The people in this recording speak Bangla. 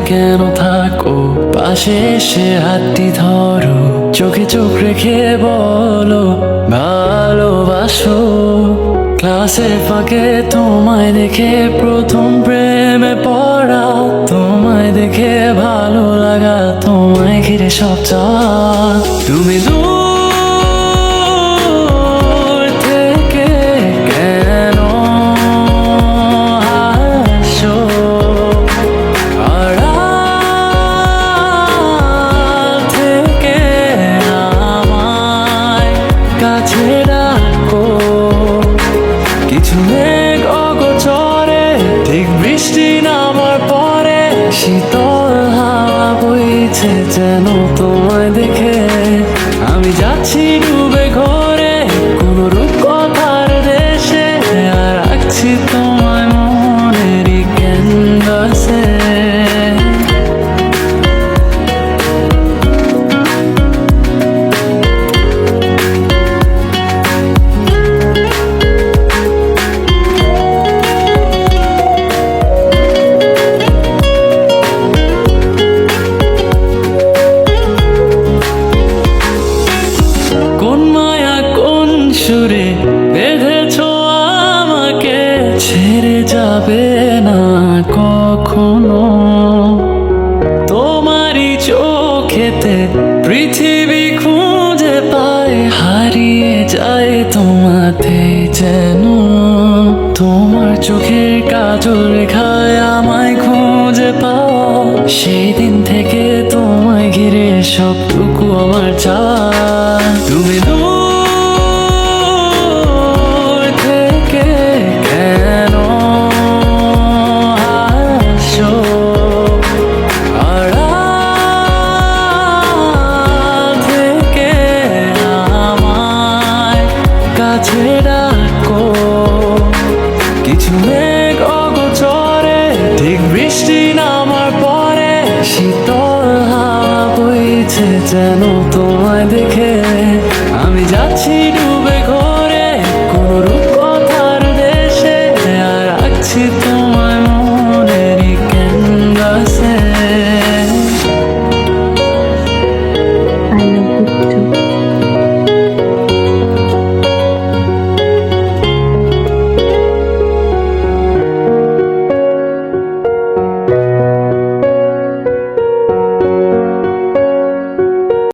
কেন থাকো, পাশে এসে হাতটি ধরো, চোখে চোখ রেখে বলো ভালোবাসো। ক্লাসের ফাঁকে তোমায় দেখে প্রথম প্রেমে পড়া, তোমায় দেখে ভালো লাগা, তোমায় ঘিরে সব চাওয়া। তুমি দূর থেকে কেন আসো, আড়াল থেকে আমায় কাছে রাখো। কিছু মেঘ অগোচরে, ঠিক বৃষ্টি নামার পরে, শীতল হাওয়া বইছে যেন তোমায় দেখে। আমি যাচ্ছি ডুবে ঘরে কোনো রূপকথার দেশে, আর রাখছি তোমায় মনেরই ক্যানভাসে। কোন মায়া কোন সুরে বেঁধেছো আমাকে, ছেড়ে যাবে না কখনো। তোমারই চোখেতে পৃথিবী খুঁজে পায়, হারিয়ে যায় তোমাতে যেন। তোমার চোখের কাজল রেখায় আমায় খুঁজে পাও, সেই দিন থেকে তোমায় ঘিরে সবটুকু আমার চাই। তুমি দূর থেকে কেন আসো, আড়াল থেকে আমায় কাছে রাখো। কিছু মেঘ অগোচরে, ঠিক বৃষ্টি নামার পরে, শীতল হাওয়া বইছে যেন তোমায় দেখে।